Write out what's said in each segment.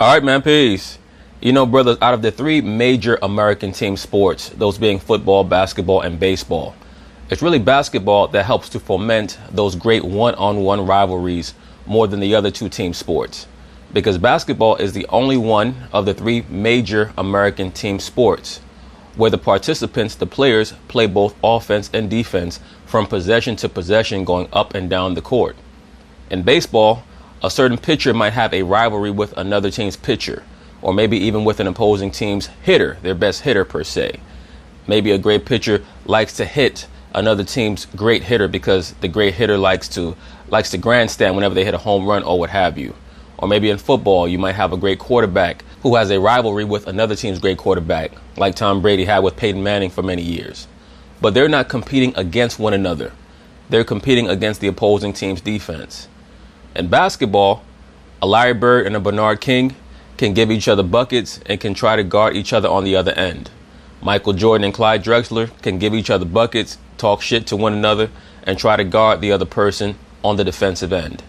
All right, man, peace. You know, brothers, out of the three major American team sports, those being football, basketball, and baseball, it's really basketball that helps to foment those great one-on-one rivalries more than the other two team sports. Because basketball is the only one of the three major American team sports where the participants, the players, play both offense and defense from possession to possession going up and down the court. In baseball, a certain pitcher might have a rivalry with another team's pitcher, or maybe even with an opposing team's hitter, their best hitter per se. Maybe a great pitcher likes to hit another team's great hitter because the great hitter likes to grandstand whenever they hit a home run or what have you. Or maybe in football, you might have a great quarterback who has a rivalry with another team's great quarterback, like Tom Brady had with Peyton Manning for many years. But they're not competing against one another. They're competing against the opposing team's defense. In basketball, a Larry Bird and a Bernard King can give each other buckets and can try to guard each other on the other end. Michael Jordan and Clyde Drexler can give each other buckets, talk shit to one another, and try to guard the other person on the defensive end.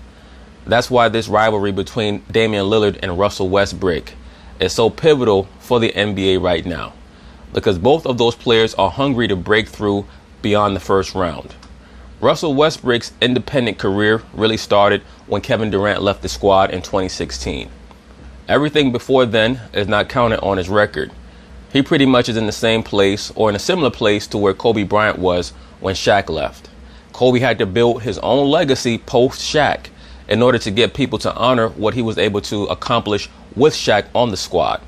That's why this rivalry between Damian Lillard and Russell Westbrook is so pivotal for the NBA right now, because both of those players are hungry to break through beyond the first round. Russell Westbrook's independent career really started when Kevin Durant left the squad in 2016. Everything before then is not counted on his record. He pretty much is in the same place or in a similar place to where Kobe Bryant was when Shaq left. Kobe had to build his own legacy post-Shaq in order to get people to honor what he was able to accomplish with Shaq on the squad.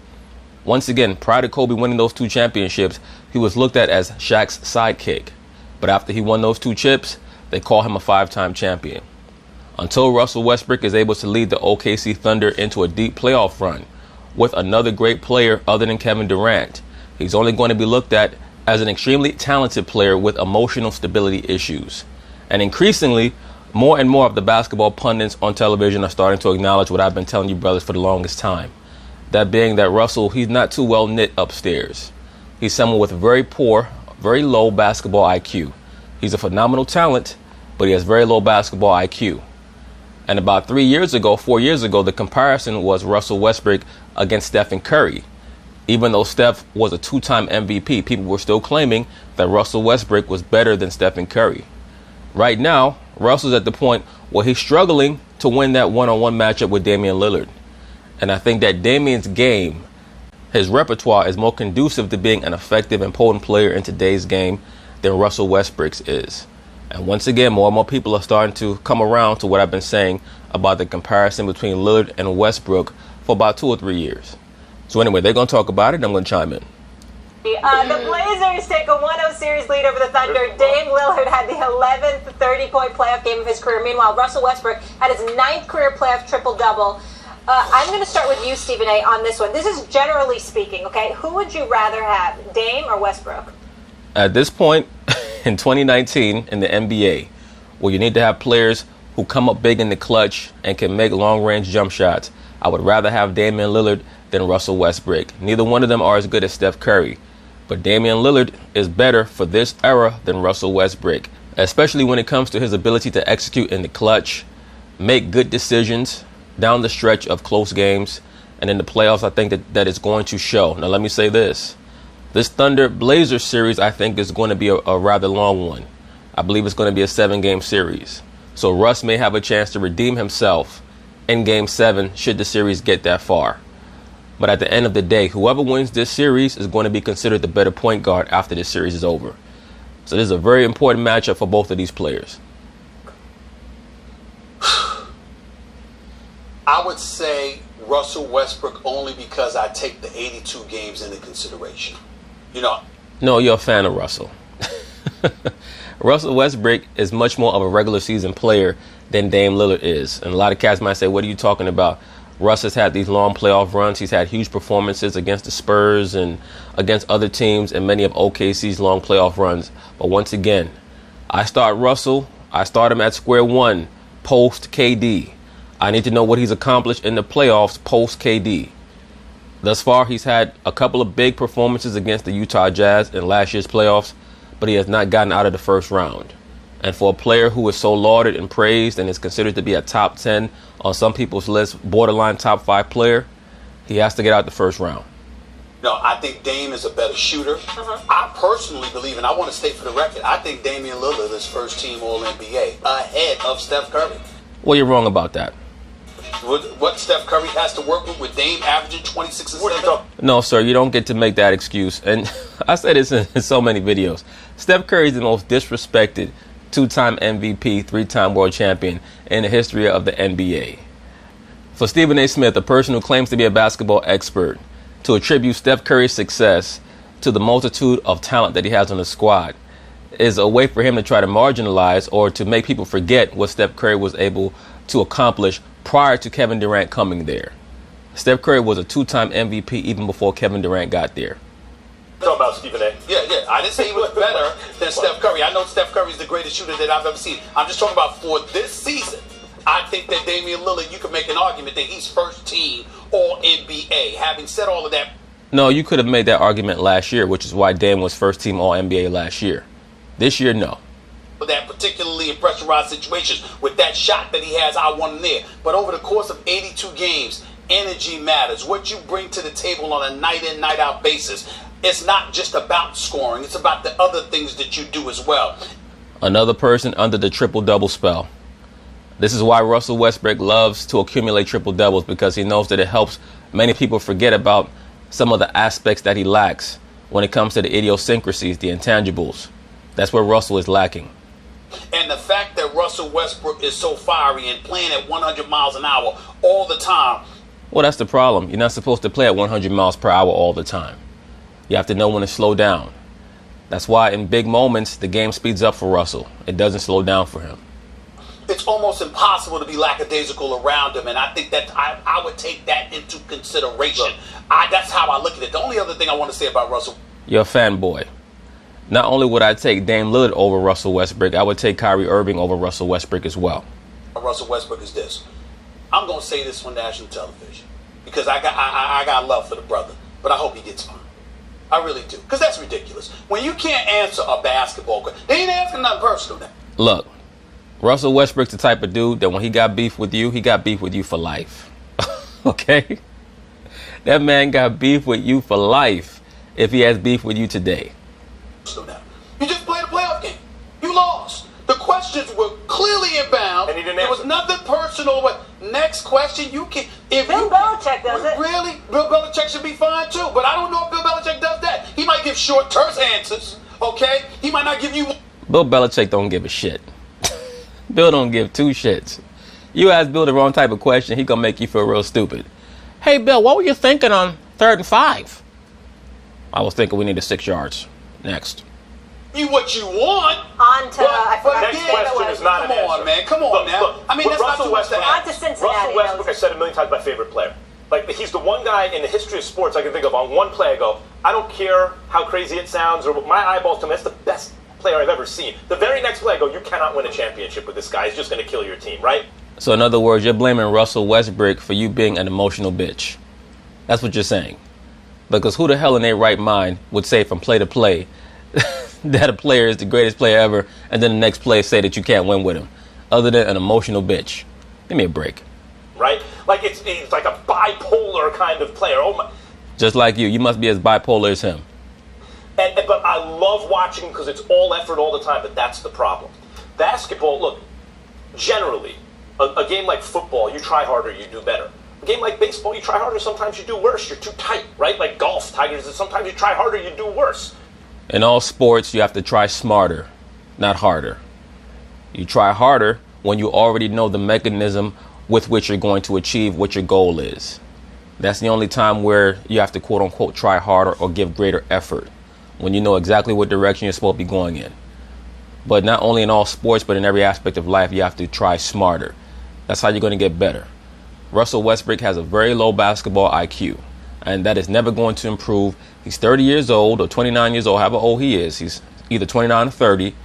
Once again, prior to Kobe winning those two championships, he was looked at as Shaq's sidekick. But after he won those two chips, they call him a five-time champion. Until Russell Westbrook is able to lead the OKC Thunder into a deep playoff run with another great player other than Kevin Durant, he's only going to be looked at as an extremely talented player with emotional stability issues. And increasingly, more and more of the basketball pundits on television are starting to acknowledge what I've been telling you brothers for the longest time. That being that Russell, he's not too well knit upstairs. He's someone with very poor, very low basketball IQ. He's a phenomenal talent, but he has very low basketball IQ. And about 4 years ago, the comparison was Russell Westbrook against Stephen Curry. Even though Steph was a two-time MVP, people were still claiming that Russell Westbrook was better than Stephen Curry. Right now, Russell's at the point where he's struggling to win that one-on-one matchup with Damian Lillard. And I think that Damian's game, his repertoire, is more conducive to being an effective and potent player in today's game than Russell Westbrook's is. And once again, more and more people are starting to come around to what I've been saying about the comparison between Lillard and Westbrook for about 2 or 3 years. So anyway, they're going to talk about it, and I'm going to chime in. The Blazers take a 1-0 series lead over the Thunder. Dame Lillard had the 11th 30-point playoff game of his career. Meanwhile, Russell Westbrook had his 9th career playoff triple-double. I'm going to start with you, Stephen A., on this one. This is generally speaking, okay? Who would you rather have, Dame or Westbrook? At this point in 2019 in the NBA, where you need to have players who come up big in the clutch and can make long-range jump shots, I would rather have Damian Lillard than Russell Westbrook. Neither one of them are as good as Steph Curry. But Damian Lillard is better for this era than Russell Westbrook, especially when it comes to his ability to execute in the clutch, make good decisions down the stretch of close games, and in the playoffs, I think that it's going to show. Now, let me say this. This Thunder Blazers series, I think, is going to be a rather long one. I believe it's going to be a 7-game series. So Russ may have a chance to redeem himself in Game 7 should the series get that far. But at the end of the day, whoever wins this series is going to be considered the better point guard after this series is over. So this is a very important matchup for both of these players. I would say Russell Westbrook only because I take the 82 games into consideration. You know. No, you're a fan of Russell. Russell Westbrook is much more of a regular season player than Dame Lillard is. And a lot of cats might say, what are you talking about? Russ has had these long playoff runs. He's had huge performances against the Spurs and against other teams in many of OKC's long playoff runs. But once again, I start Russell. I start him at square one, post KD. I need to know what he's accomplished in the playoffs post KD. Thus far, he's had a couple of big performances against the Utah Jazz in last year's playoffs, but he has not gotten out of the first round. And for a player who is so lauded and praised and is considered to be a top 10 on some people's list, borderline top 5 player, He has to get out the first round. No, I think Dame is a better shooter. I personally believe, and I want to state for the record, I think Damian Lillard is first team All-NBA ahead of Steph Curry. Well, you're wrong about that. What Steph Curry has to work with Dame averaging 26 and 7? No, sir, you don't get to make that excuse. And I said this in so many videos. Steph Curry is the most disrespected two-time MVP, three-time world champion in the history of the NBA. For Stephen A. Smith, a person who claims to be a basketball expert, to attribute Steph Curry's success to the multitude of talent that he has on the squad is a way for him to try to marginalize or to make people forget what Steph Curry was able to accomplish prior to Kevin Durant coming there. Steph Curry was a two-time MVP even before Kevin Durant got there. Talking about Stephen A. Yeah. I didn't say he was better than Steph Curry. I know Steph Curry is the greatest shooter that I've ever seen. I'm just talking about for this season. I think that Damian Lillard, you could make an argument that he's first team All-NBA. Having said all of that. No, you could have made that argument last year, which is why Dame was first team All-NBA last year. This year, no. That particularly in pressurized situations with that shot that he has, I want him there. But over the course of 82 games, energy matters. What you bring to the table on a night-in, night-out basis. It's not just about scoring. It's about the other things that you do as well. Another person under the triple-double spell. This is why Russell Westbrook loves to accumulate triple-doubles, because he knows that it helps many people forget about some of the aspects that he lacks when it comes to the idiosyncrasies, the intangibles. That's where Russell is lacking. And the fact that Russell Westbrook is so fiery and playing at 100 miles an hour all the time. Well, that's the problem. You're not supposed to play at 100 miles per hour all the time. You have to know when to slow down. That's why in big moments, the game speeds up for Russell. It doesn't slow down for him. It's almost impossible to be lackadaisical around him, and I think that I would take that into consideration. That's how I look at it. The only other thing I want to say about Russell. You're a fanboy. Not only would I take Dame Lillard over Russell Westbrook, I would take Kyrie Irving over Russell Westbrook as well. Russell Westbrook is this. I'm going to say this on national television because I got love for the brother, but I hope he gets fined. I really do, because that's ridiculous. When you can't answer a basketball question, they ain't asking nothing personal now. Look, Russell Westbrook's the type of dude that when he got beef with you, he got beef with you for life. Okay? That man got beef with you for life if he has beef with you today. You just played a playoff game. You lost. The questions were clearly inbound. And he didn't There answer. was nothing personal. Next question, you can. If Bill Belichick does it. Really? Bill Belichick should be fine too. But I don't know if Bill Belichick does that. He might give short, terse answers. Okay? He might not give you. Bill Belichick don't give a shit. Bill don't give two shits. You ask Bill the wrong type of question, he gonna make you feel real stupid. Hey, Bill, what were you thinking on 3rd and 5? I was thinking we needed 6 yards. Next. You what you want. On to, I forgot Next question is not an answer. Come on, man. Come on now. Look, I mean, that's not too much to On to ask. Cincinnati. Russell Westbrook, I said a million times, my favorite player. Like, he's the one guy in the history of sports I can think of on one play I go, I don't care how crazy it sounds or what my eyeballs tell me, that's the best player I've ever seen. The very next play I go, you cannot win a championship with this guy. He's just going to kill your team, right? So in other words, you're blaming Russell Westbrook for you being an emotional bitch. That's what you're saying. Because who the hell in their right mind would say from play to play that a player is the greatest player ever, and then the next play say that you can't win with him, other than an emotional bitch? Give me a break. Right? Like, it's like a bipolar kind of player. Oh my. Just like you must be as bipolar as him. But I love watching because it's all effort all the time, but that's the problem. Basketball, look, generally, a game like football, you try harder, you do better. A game like baseball, you try harder, sometimes you do worse. You're too tight, right? Like golf, Tigers, sometimes you try harder, you do worse. In all sports, you have to try smarter, not harder. You try harder when you already know the mechanism with which you're going to achieve what your goal is. That's the only time where you have to quote-unquote try harder or give greater effort, when you know exactly what direction you're supposed to be going in. But not only in all sports, but in every aspect of life, you have to try smarter. That's how you're going to get better. Russell Westbrook has a very low basketball IQ, and that is never going to improve. He's 30 years old or 29 years old, however old he is. He's either 29 or 30,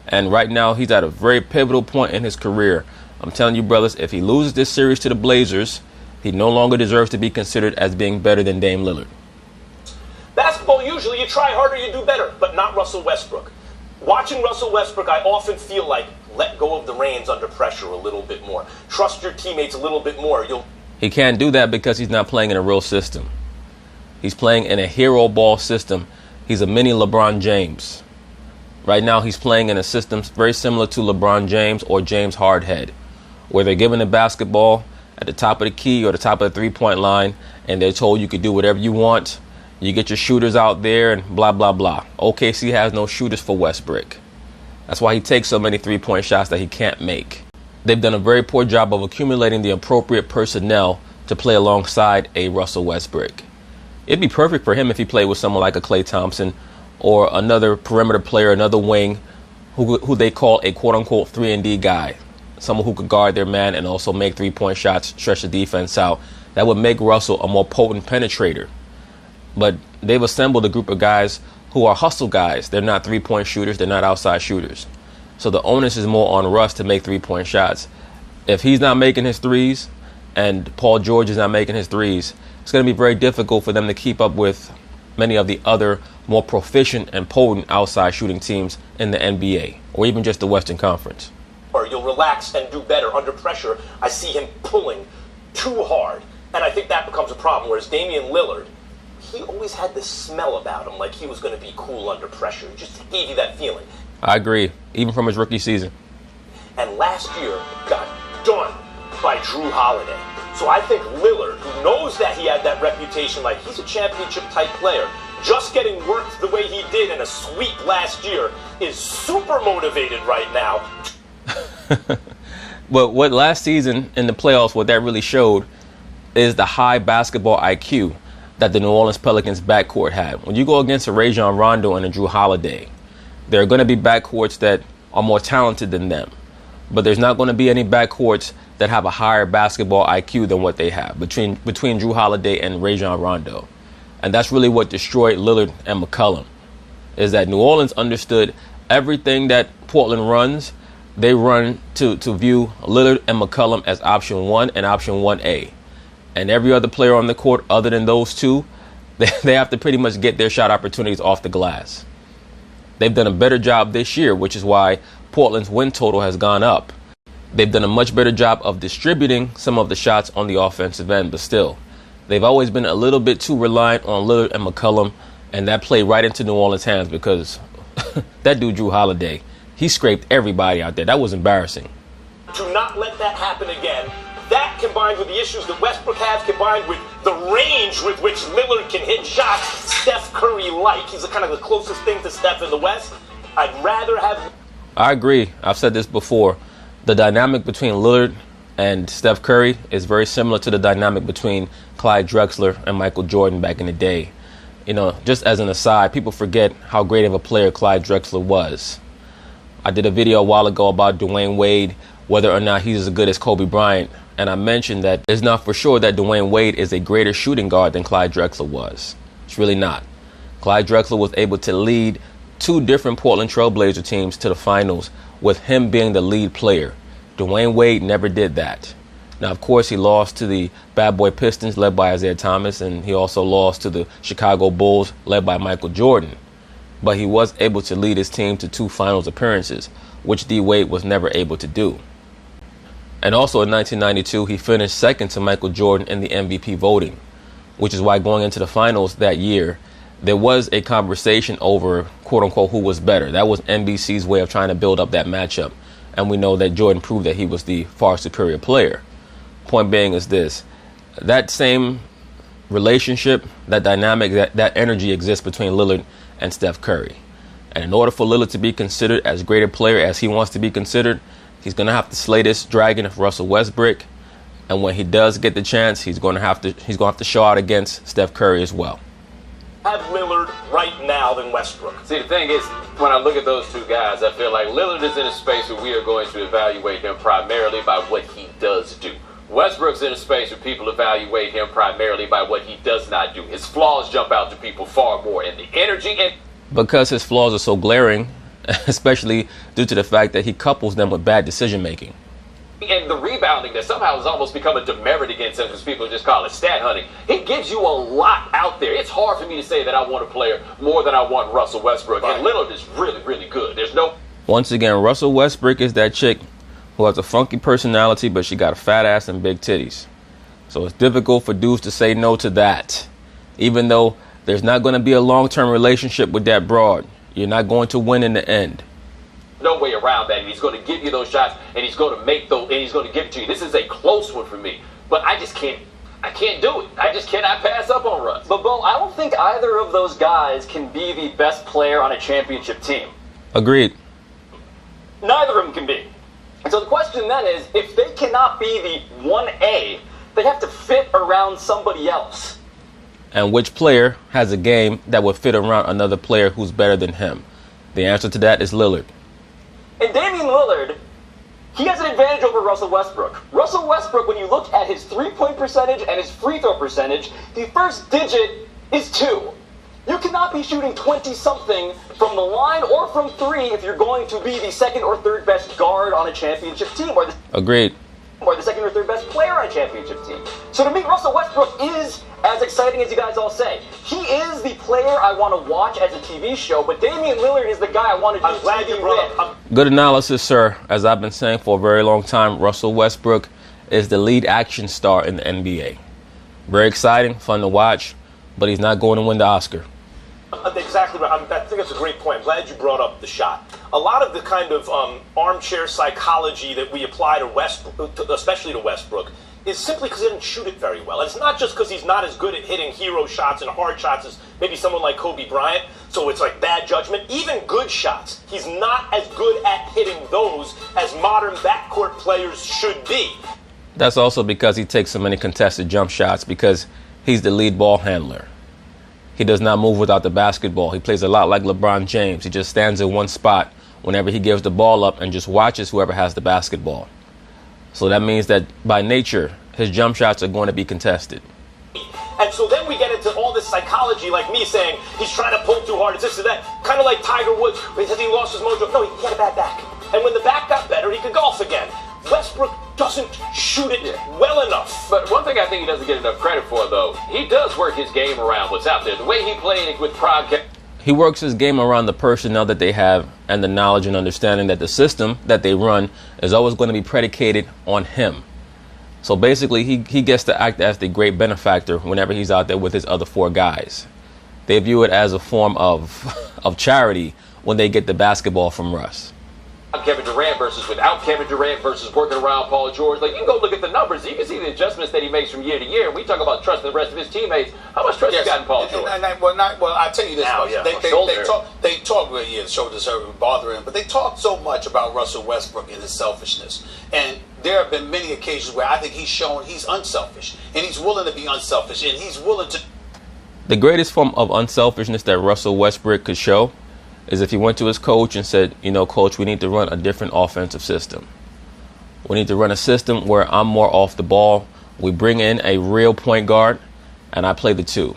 and right now he's at a very pivotal point in his career. I'm telling you, brothers, if he loses this series to the Blazers, he no longer deserves to be considered as being better than Dame Lillard. Basketball, usually you try harder, you do better, but not Russell Westbrook. Watching Russell Westbrook, I often feel like let go of the reins under pressure a little bit more. Trust your teammates a little bit more. He can't do that because he's not playing in a real system. He's playing in a hero ball system. He's a mini LeBron James. Right now he's playing in a system very similar to LeBron James or James Hardhead, where they're given the basketball at the top of the key or the top of the three-point line, and they're told you could do whatever you want. You get your shooters out there and blah, blah, blah. OKC has no shooters for Westbrook. That's why he takes so many three-point shots that he can't make. They've done a very poor job of accumulating the appropriate personnel to play alongside a Russell Westbrook. It'd be perfect for him if he played with someone like a Klay Thompson or another perimeter player, another wing, who they call a quote-unquote 3-and-D guy. Someone who could guard their man and also make three-point shots, stretch the defense out. That would make Russell a more potent penetrator. But they've assembled a group of guys who are hustle guys. They're not three-point shooters. They're not outside shooters. So the onus is more on Russ to make three-point shots. If he's not making his threes and Paul George is not making his threes, it's going to be very difficult for them to keep up with many of the other more proficient and potent outside shooting teams in the NBA or even just the Western Conference. Or you'll relax and do better under pressure. I see him pulling too hard, and I think that becomes a problem. Whereas Damian Lillard, he always had this smell about him, like he was going to be cool under pressure. He just gave you that feeling. I agree, even from his rookie season. And last year got done by Drew Holiday. So I think Lillard, who knows that he had that reputation, like he's a championship-type player, just getting worked the way he did in a sweep last year, is super motivated right now. But what last season in the playoffs, what that really showed is the high basketball IQ that the New Orleans Pelicans backcourt had. When you go against a Rajon Rondo and a Drew Holiday, there are going to be backcourts that are more talented than them. But there's not going to be any backcourts that have a higher basketball IQ than what they have between Drew Holiday and Rajon Rondo. And that's really what destroyed Lillard and McCollum, is that New Orleans understood everything that Portland runs. They run to view Lillard and McCollum as option 1 and option 1A. And every other player on the court other than those two, they have to pretty much get their shot opportunities off the glass. They've done a better job this year, which is why Portland's win total has gone up. They've done a much better job of distributing some of the shots on the offensive end, but still, they've always been a little bit too reliant on Lillard and McCollum, and that played right into New Orleans' hands because that dude Drew Holiday, he scraped everybody out there. That was embarrassing. To not let that happen again, that combined with the issues that Westbrook has, combined with the range with which Lillard can hit shots, Steph Curry-like. He's kind of the closest thing to Steph in the West. I'd rather have... I agree. I've said this before. The dynamic between Lillard and Steph Curry is very similar to the dynamic between Clyde Drexler and Michael Jordan back in the day. You know, just as an aside, people forget how great of a player Clyde Drexler was. I did a video a while ago about Dwayne Wade, whether or not he's as good as Kobe Bryant. And I mentioned that it's not for sure that Dwayne Wade is a greater shooting guard than Clyde Drexler was. It's really not. Clyde Drexler was able to lead two different Portland Trailblazer teams to the finals with him being the lead player. Dwayne Wade never did that. Now, of course, he lost to the Bad Boy Pistons led by Isaiah Thomas, and he also lost to the Chicago Bulls led by Michael Jordan. But he was able to lead his team to 2 finals appearances, which D. Wade was never able to do. And also in 1992, he finished second to Michael Jordan in the MVP voting, which is why going into the finals that year, there was a conversation over, quote-unquote, who was better. That was NBC's way of trying to build up that matchup. And we know that Jordan proved that he was the far superior player. Point being is this. That same relationship, that dynamic, that energy exists between Lillard and Steph Curry. And in order for Lillard to be considered as great a player as he wants to be considered, he's going to have to slay this dragon of Russell Westbrook. And when he does get the chance, he's going to have to show out against Steph Curry as well. Have Lillard right now than Westbrook. See, the thing is, when I look at those two guys, I feel like Lillard is in a space where we are going to evaluate him primarily by what he does do. Westbrook's in a space where people evaluate him primarily by what he does not do. His flaws jump out to people far more, and the energy and... Because his flaws are so glaring, especially due to the fact that he couples them with bad decision-making. And the rebounding that somehow has almost become a demerit against him because people just call it stat hunting. He gives you a lot out there. It's hard for me to say that I want a player more than I want Russell Westbrook. Right. And Lillard is really, really good. There's no... Once again, Russell Westbrook is that chick who has a funky personality, but she got a fat ass and big titties. So it's difficult for dudes to say no to that. Even though there's not going to be a long-term relationship with that broad, you're not going to win in the end. No way around that. And he's going to give you those shots, and he's going to make those, and he's going to give it to you. This is a close one for me, but I just can't. I can't do it. I just cannot pass up on Russ. But Bo, I don't think either of those guys can be the best player on a championship team. Agreed. Neither of them can be. And so the question then is, if they cannot be the 1A, they have to fit around somebody else. And which player has a game that would fit around another player who's better than him? The answer to that is Lillard. And Damian Lillard, he has an advantage over Russell Westbrook. Russell Westbrook, when you look at his three-point percentage and his free throw percentage, the first digit is 2. You cannot be shooting 20-something from the line or from 3 if you're going to be the second or third best guard on a championship team, or the second or third best player on a championship team. So to me, Russell Westbrook is as exciting as you guys all say. He is the player I want to watch as a TV show, but Damian Lillard is the guy I want to do TV with. Good analysis, sir. As I've been saying for a very long time, Russell Westbrook is the lead action star in the NBA. Very exciting, fun to watch, but he's not going to win the Oscar. Exactly right. I think that's a great point. I'm glad you brought up the shot. A lot of the kind of armchair psychology that we apply to Westbrook, especially to Westbrook, is simply because he didn't shoot it very well. It's not just because he's not as good at hitting hero shots and hard shots as maybe someone like Kobe Bryant, so it's like bad judgment. Even good shots, he's not as good at hitting those as modern backcourt players should be. That's also because he takes so many contested jump shots because he's the lead ball handler. He does not move without the basketball. He plays a lot like LeBron James. He just stands in one spot whenever he gives the ball up and just watches whoever has the basketball. So that means that by nature, his jump shots are going to be contested. And so then we get into all this psychology, like me saying he's trying to pull too hard, it's this and that. Kind of like Tiger Woods, when he lost his mojo. No, he had a bad back. And when the back got better, he could golf again. Westbrook doesn't shoot it well enough. But one thing I think he doesn't get enough credit for, though, he does work his game around what's out there. The way he played with Prime. He works his game around the personnel that they have and the knowledge and understanding that the system that they run is always going to be predicated on him. So basically, he gets to act as the great benefactor whenever he's out there with his other 4 guys. They view it as a form of charity when they get the basketball from Russ. Kevin Durant versus without Kevin Durant versus working around Paul George. Like, you can go look at the numbers. You can see the adjustments that he makes from year to year. We talk about trusting the rest of his teammates. How much trust you got in Paul George? Well, I tell you this Now, much. They talk well, yeah, the shoulders hurt, bothering him, but they talk so much about Russell Westbrook and his selfishness. And there have been many occasions where I think he's shown he's unselfish, and he's willing to be unselfish, and he's willing to. The greatest form of unselfishness that Russell Westbrook could show is if he went to his coach and said, you know, coach, we need to run a different offensive system. We need to run a system where I'm more off the ball. We bring in a real point guard, and I play the 2.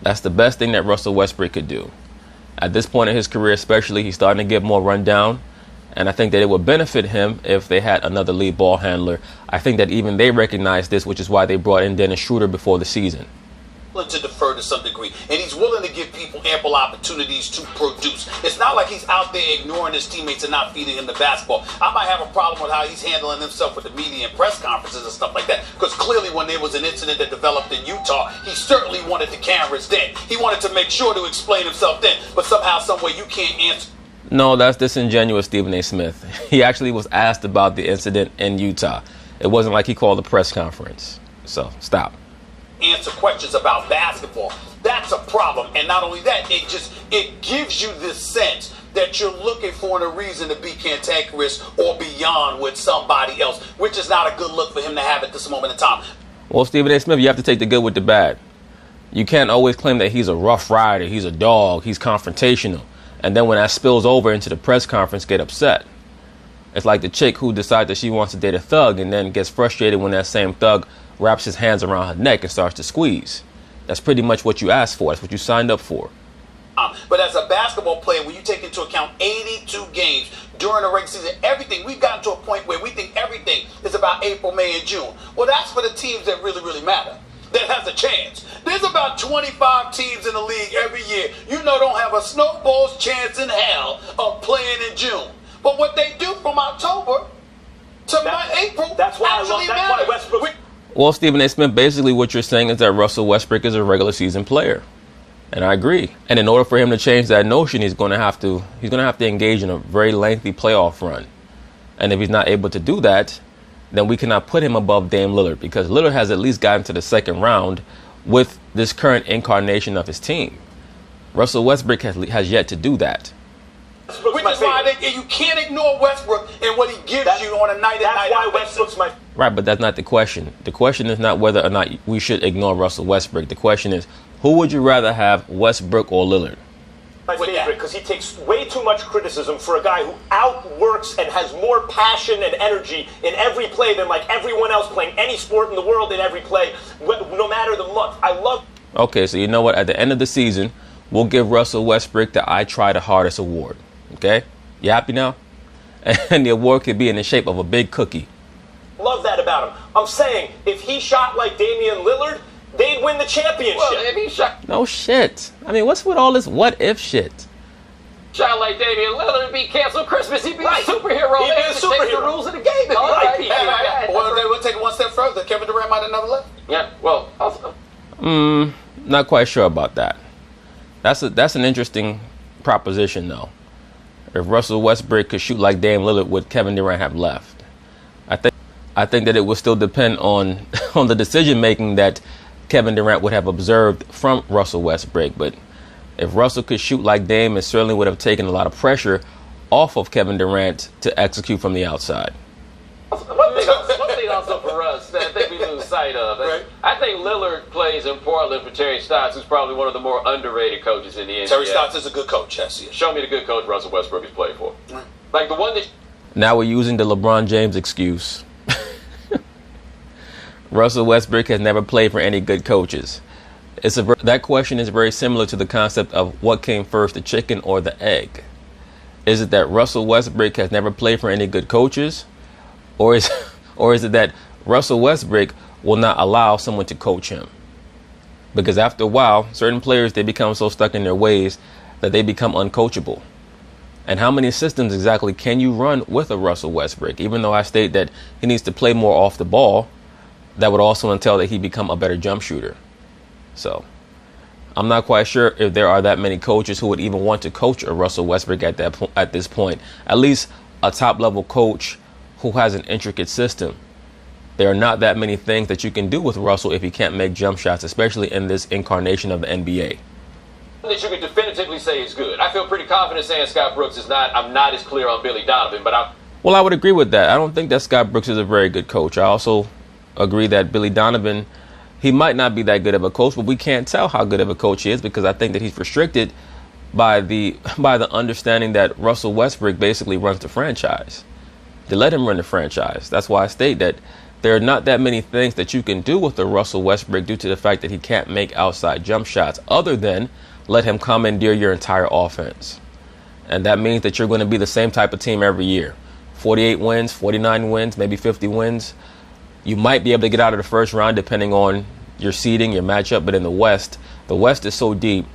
That's the best thing that Russell Westbrook could do. At this point in his career especially, he's starting to get more run down, and I think that it would benefit him if they had another lead ball handler. I think that even they recognize this, which is why they brought in Dennis Schroeder before the season. To defer to some degree, and he's willing to give people ample opportunities to produce. It's not like he's out there ignoring his teammates and not feeding him the basketball. I might have a problem with how he's handling himself with the media and press conferences and stuff like that, because clearly when there was an incident that developed in Utah, he certainly wanted the cameras then. He wanted to make sure to explain himself then, but somehow, some way you can't answer. No, that's disingenuous, Stephen A. Smith. He actually was asked about the incident in Utah. It wasn't like he called a press conference. So, stop. Answer questions about basketball. That's a problem. And not only that, it gives you this sense that you're looking for a reason to be cantankerous or beyond with somebody else, which is not a good look for him to have at this moment in time. Well, Stephen A. Smith, you have to take the good with the bad. You can't always claim that he's a rough rider, he's a dog, he's confrontational, and then when that spills over into the press conference, get upset. It's like the chick who decides that she wants to date a thug and then gets frustrated when that same thug wraps his hands around her neck and starts to squeeze. That's pretty much what you asked for. That's what you signed up for. But as a basketball player, when you take into account 82 games during the regular season, everything, we've gotten to a point where we think everything is about April, May, and June. Well, that's for the teams that really, really matter, that has a chance. There's about 25 teams in the league every year don't have a snowball's chance in hell of playing in June. But what they do from October to April that's why actually I love, that's why matters. Westbrook. Well, Stephen A. Smith, basically what you're saying is that Russell Westbrook is a regular season player. And I agree. And in order for him to change that notion, he's going to have to engage in a very lengthy playoff run. And if he's not able to do that, then we cannot put him above Dame Lillard, because Lillard has at least gotten to the second round with this current incarnation of his team. Russell Westbrook has yet to do that. Which is why you can't ignore Westbrook and what he gives you on a night-in-night out basis. Westbrook's my Right, but that's not the question. The question is not whether or not we should ignore Russell Westbrook. The question is, who would you rather have, Westbrook or Lillard? favorite because he takes way too much criticism for a guy who outworks and has more passion and energy in every play than like everyone else playing any sport in the world in every play, no matter the month. I love. Okay, so you know what? At the end of the season, we'll give Russell Westbrook the I Try the Hardest award. Okay? You happy now? And the award could be in the shape of a big cookie. Love that about him. I'm saying, if he shot like Damian Lillard, they'd win the championship. Well, if he shot No shit. I mean, what's with all this what if shit? like Damian Lillard, it'd be canceled Christmas. He'd be a superhero. He'd be a Change the superhero. rules of the game. Well, we'll take it one step further. Kevin Durant might have never left. Yeah, well, Not quite sure about that. That's an interesting proposition, though. If Russell Westbrook could shoot like Dame Lillard, would Kevin Durant have left? I think that it would still depend on the decision making that Kevin Durant would have observed from Russell Westbrook. But if Russell could shoot like Dame, it certainly would have taken a lot of pressure off of Kevin Durant to execute from the outside. One thing also for us that I think we lose sight of. Right. I think Lillard plays in Portland for Terry Stotts, who's probably one of the more underrated coaches in the NBA. Terry Stotts is a good coach, yes. Show me the good coach Russell Westbrook has played for. Right. Like the one that... Now we're using the LeBron James excuse. Russell Westbrook has never played for any good coaches. That question is very similar to the concept of what came first, the chicken or the egg. Is it that Russell Westbrook has never played for any good coaches? Or is it that Russell Westbrook will not allow someone to coach him? Because after a while, certain players, they become so stuck in their ways that they become uncoachable. And how many systems exactly can you run with a Russell Westbrook? Even though I state that he needs to play more off the ball, that would also entail that he become a better jump shooter. So I'm not quite sure if there are that many coaches who would even want to coach a Russell Westbrook at this point. At least a top level coach who has an intricate system. There are not that many things that you can do with Russell if he can't make jump shots, especially in this incarnation of the NBA. that you could definitively say is good. I feel pretty confident saying Scott Brooks is not. I'm not as clear on Billy Donovan, but Well, I would agree with that. I don't think that Scott Brooks is a very good coach. I also agree that Billy Donovan, he might not be that good of a coach, but we can't tell how good of a coach he is because I think that he's restricted by the understanding that Russell Westbrook basically runs the franchise. They let him run the franchise. That's why I state that there are not that many things that you can do with the Russell Westbrook due to the fact that he can't make outside jump shots other than let him commandeer your entire offense. And that means that you're going to be the same type of team every year. 48 wins, 49 wins, maybe 50 wins. You might be able to get out of the first round depending on your seeding, your matchup. But in the West is so deep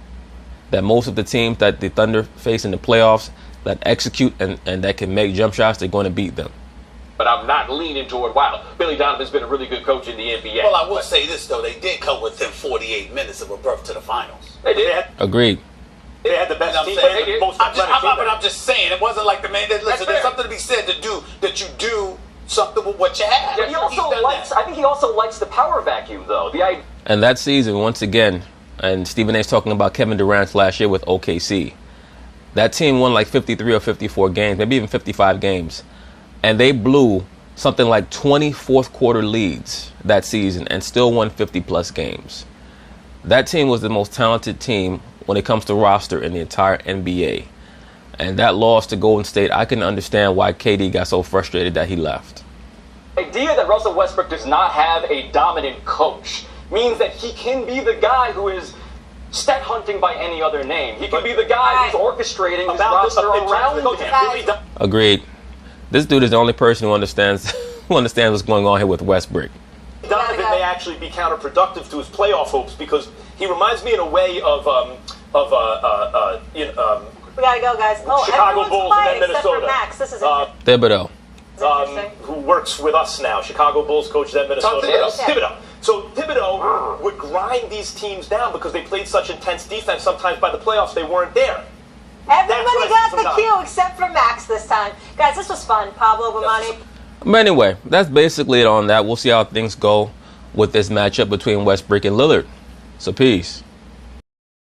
that most of the teams that the Thunder face in the playoffs that execute and that can make jump shots, they're going to beat them. But I'm not leaning toward, wow, Billy Donovan's been a really good coach in the NBA. Well, I will say this, though. They did come within 48 minutes of a berth to the finals. They did. Agreed. They had the best You know team. what I'm saying? The most athletic team. I'm just saying, it wasn't like the man. Listen, there's something to be said to do that you do something with what you have. But he also likes. I think he also likes the power vacuum, though. The idea. And that season, once again, and Stephen A's talking about Kevin Durant last year with OKC. That team won like 53 or 54 games, maybe even 55 games. And they blew something like 20 fourth quarter leads that season and still won 50-plus games. That team was the most talented team when it comes to roster in the entire NBA. And that loss to Golden State, I can understand why KD got so frustrated that he left. The idea that Russell Westbrook does not have a dominant coach means that he can be the guy who is stat hunting by any other name. He can be the guy who's orchestrating his roster around him. Agreed. This dude is the only person who understands what's going on here with Westbrook. Donovan may actually be counterproductive to his playoff hopes because he reminds me in a way of We gotta go, guys. Oh, Chicago everyone's Bulls and quiet then except for Minnesota. Max. This is Thibodeau. who works with us now, Chicago Bulls coach at Minnesota. Thibodeau. So Thibodeau would grind these teams down because they played such intense defense. Sometimes by the playoffs, they weren't there. Everybody got the cue except for Max this time. Guys, this was fun. Pablo, Bomani. But anyway, that's basically it on that. We'll see how things go with this matchup between Westbrook and Lillard. So peace.